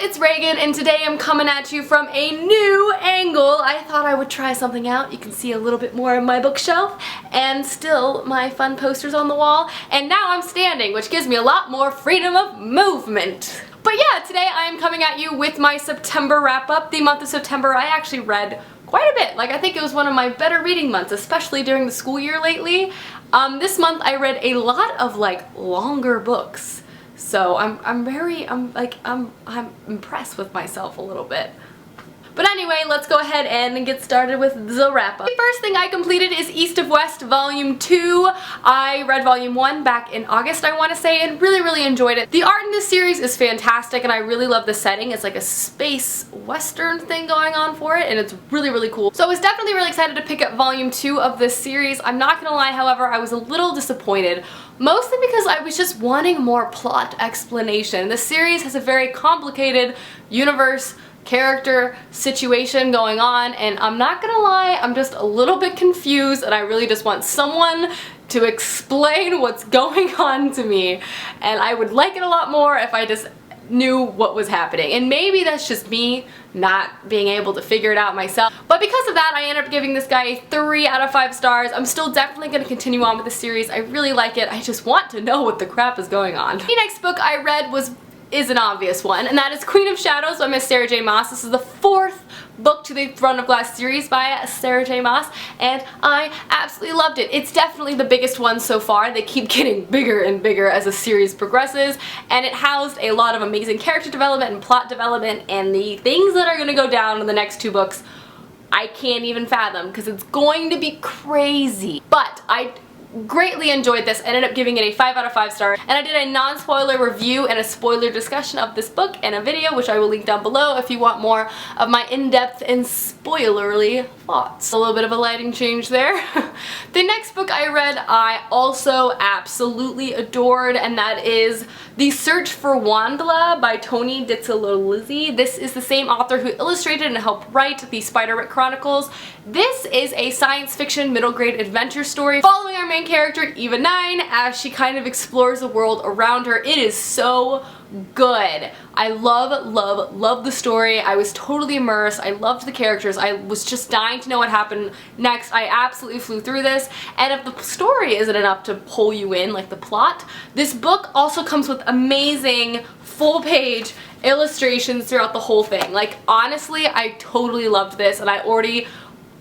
it's Reagan, and today I'm coming at you from a new angle. I thought I would try something out. You can see a little bit more of my bookshelf and still my fun posters on the wall. And now I'm standing, which gives me a lot more freedom of movement. But yeah, today I am coming at you with my September wrap-up. The month of September I actually read quite a bit. Like, I think it was one of my better reading months, especially during the school year lately. This month I read a lot of longer books. So I'm impressed with myself a little bit. But anyway, let's go ahead and get started with the wrap-up. The first thing I completed is East of West Volume 2. I read Volume 1 back in August, I want to say, and really enjoyed it. The art in this series is fantastic, and I really love the setting. It's like a space western thing going on for it, and it's really cool. So I was definitely really excited to pick up Volume 2 of this series. I'm not gonna lie, however, I was a little disappointed. Mostly because I was just wanting more plot explanation. The series has a very complicated universe, character, situation going on, and I'm not gonna lie, I'm just a little bit confused, and I really just want someone to explain what's going on to me. And I would like it a lot more if I just knew what was happening. And maybe that's just me not being able to figure it out myself. But because of that, I ended up giving this guy a 3 out of 5 stars. I'm still definitely going to continue on with the series. I really like it. I just want to know what the crap is going on. The next book I read is an obvious one, and that is Queen of Shadows by Miss Sarah J. Maas. This is the 4th book to the Throne of Glass series by Sarah J. Maas, and I absolutely loved it. It's definitely the biggest one so far. They keep getting bigger and bigger as the series progresses, and it housed a lot of amazing character development and plot development, and the things that are going to go down in the next 2 books I can't even fathom, because it's going to be crazy. But I greatly enjoyed this. I ended up giving it a 5 out of 5 stars, and I did a non-spoiler review and a spoiler discussion of this book and a video, which I will link down below if you want more of my in-depth and spoilerly thoughts. A little bit of a lighting change there. The next book I read I also absolutely adored, and that is The Search for Wandla by Toni Ditzilolizzi. This is the same author who illustrated and helped write the Spiderwick Chronicles. This is a science fiction middle grade adventure story following our main character Eva 9 as she kind of explores the world around her. It is so good. I love the story. I was totally immersed. I loved the characters. I was just dying to know what happened next. I absolutely flew through this, and if the story isn't enough to pull you in, like the plot, this book also comes with amazing full-page illustrations throughout the whole thing. Like, honestly, I totally loved this, and I already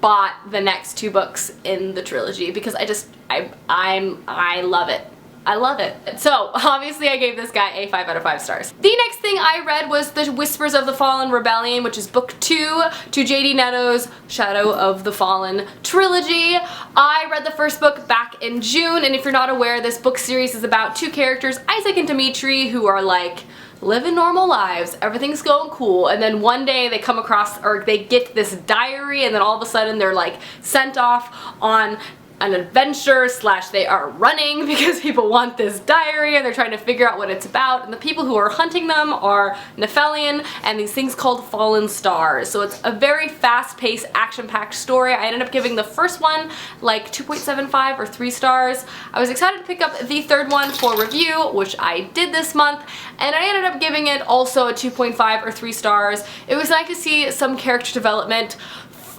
bought the next 2 books in the trilogy because I love it. I love it. So obviously I gave this guy a 5 out of 5 stars. The next thing I read was The Whispers of the Fallen Rebellion, which is book 2 to J.D. Netto's Shadow of the Fallen trilogy. I read the first book back in June, and if you're not aware, this book series is about 2 characters, Isaac and Dimitri, who are like living normal lives, everything's going cool, and then one day they come across, or they get this diary, and then all of a sudden they're like sent off on an adventure / they are running because people want this diary and they're trying to figure out what it's about, and the people who are hunting them are Nephelian and these things called fallen stars. So it's a very fast-paced, action-packed story. I ended up giving the first one like 2.75 or 3 stars. I was excited to pick up the 3rd one for review, which I did this month, and I ended up giving it also a 2.5 or 3 stars. It was nice to see some character development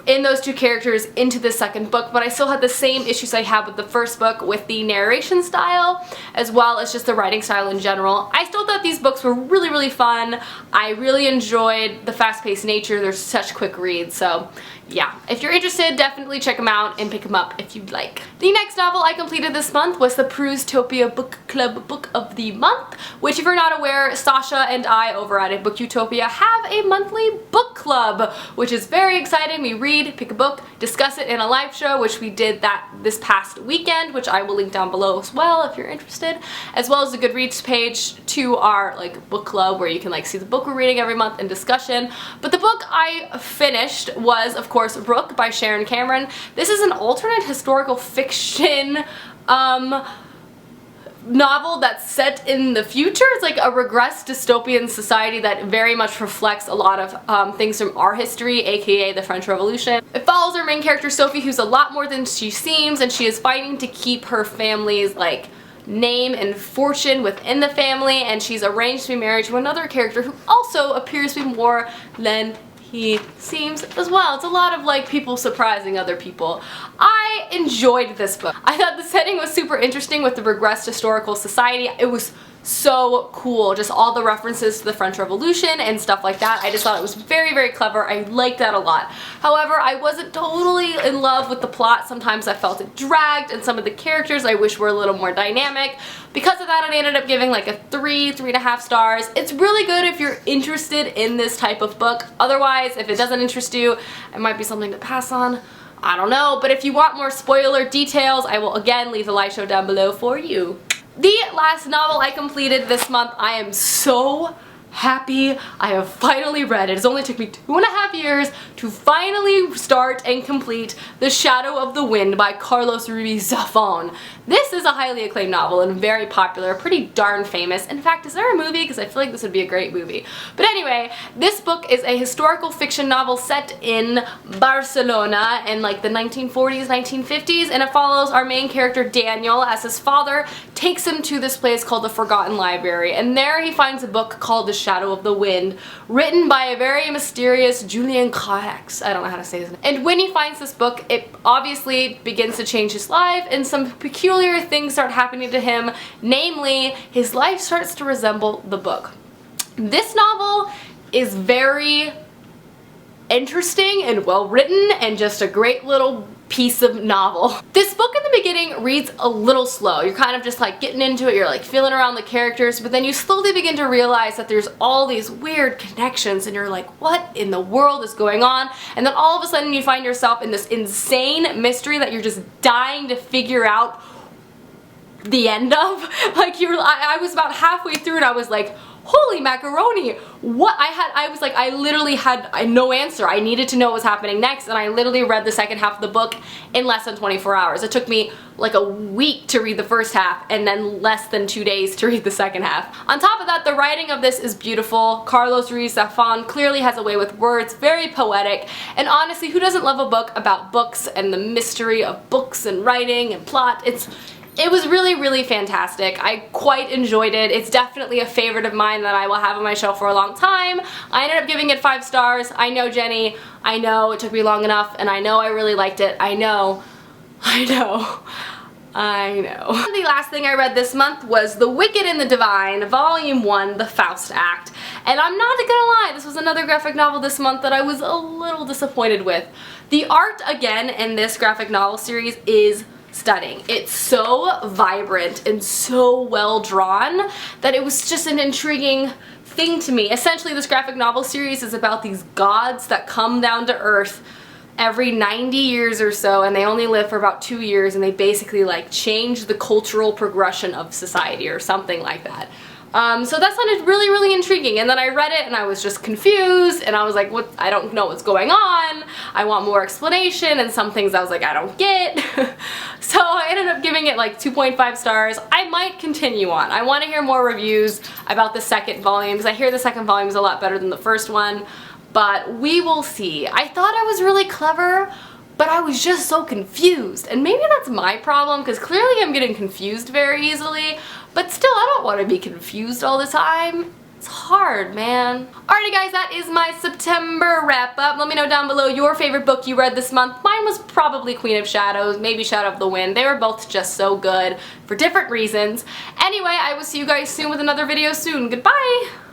in those 2 characters into the 2nd book, but I still had the same issues I had with the first book with the narration style as well as just the writing style in general. I still thought these books were really fun. I really enjoyed the fast-paced nature. They're such quick reads, so yeah. If you're interested, definitely check them out and pick them up if you'd like. The next novel I completed this month was the Prewstopia Book Club Book of the Month, which, if you're not aware, Sasha and I over at Book Utopia have a monthly book club, which is very exciting. We read, pick a book, discuss it in a live show, which we did this past weekend, which I will link down below as well if you're interested, as well as the Goodreads page to our book club where you can see the book we're reading every month and discussion. But the book I finished was, of course, Brooke by Sharon Cameron. This is an alternate historical fiction novel that's set in the future. It's like a regressed dystopian society that very much reflects a lot of things from our history, aka the French Revolution. It follows our main character Sophie, who's a lot more than she seems, and she is fighting to keep her family's name and fortune within the family, and she's arranged to be married to another character who also appears to be more than he seems as well. It's a lot of like people surprising other people. I enjoyed this book. I thought the setting was super interesting with the regressed historical society. It was so cool, just all the references to the French Revolution and stuff like that. I just thought it was very, very clever. I liked that a lot. However, I wasn't totally in love with the plot. Sometimes I felt it dragged, and some of the characters I wish were a little more dynamic. Because of that, I ended up giving like a 3.5 stars. It's really good if you're interested in this type of book. Otherwise, if it doesn't interest you, it might be something to pass on. I don't know, but if you want more spoiler details, I will again leave the live show down below for you. The last novel I completed this month, I am so happy I have finally read. It has only took me 2.5 years to finally start and complete The Shadow of the Wind by Carlos Ruiz Zafón. This is a highly acclaimed novel and very popular, pretty darn famous. In fact, is there a movie? Because I feel like this would be a great movie. But anyway, this book is a historical fiction novel set in Barcelona in like the 1940s, 1950s, and it follows our main character Daniel as his father takes him to this place called the Forgotten Library, and there he finds a book called The Shadow of the Wind, written by a very mysterious Julian Caix. I don't know how to say his name. And when he finds this book, it obviously begins to change his life, and some peculiar things start happening to him. Namely, his life starts to resemble the book. This novel is very interesting and well written and just a great little piece of novel. This book in the beginning reads a little slow. You're kind of just like getting into it, you're like feeling around the characters, but then you slowly begin to realize that there's all these weird connections and you're like, what in the world is going on? And then all of a sudden you find yourself in this insane mystery that you're just dying to figure out the end of. Like I was about halfway through and I was like, holy macaroni, what? I literally had no answer. I needed to know what was happening next, and I literally read the second half of the book in less than 24 hours. It took me like a week to read the first half and then less than 2 days to read the second half. On top of that, the writing of this is beautiful. Carlos Ruiz Zafón clearly has a way with words, very poetic, and honestly, who doesn't love a book about books and the mystery of books and writing and plot? It was really, really fantastic. I quite enjoyed it. It's definitely a favorite of mine that I will have on my shelf for a long time. I ended up giving it 5 stars. I know, Jenny. I know it took me long enough, and I know I really liked it. I know. The last thing I read this month was The Wicked and the Divine, Volume 1, The Faust Act. And I'm not gonna lie, this was another graphic novel this month that I was a little disappointed with. The art, again, in this graphic novel series is stunning. It's so vibrant and so well drawn that it was just an intriguing thing to me. Essentially, this graphic novel series is about these gods that come down to Earth every 90 years or so, and they only live for about 2 years, and they basically like change the cultural progression of society or something like that. So that sounded really, really intriguing, and then I read it and I was just confused, and I was like, what? I don't know what's going on. I want more explanation, and some things I was like, I don't get. So I ended up giving it like 2.5 stars. I might continue on. I want to hear more reviews about the second volume, because I hear the second volume is a lot better than the first one, but we will see. I thought I was really clever, but I was just so confused, and maybe that's my problem, because clearly I'm getting confused very easily, but still, I don't want to be confused all the time. It's hard, man. Alrighty guys, that is my September wrap up. Let me know down below your favorite book you read this month. Mine was probably Queen of Shadows, maybe Shadow of the Wind. They were both just so good for different reasons. Anyway, I will see you guys soon with another video soon. Goodbye!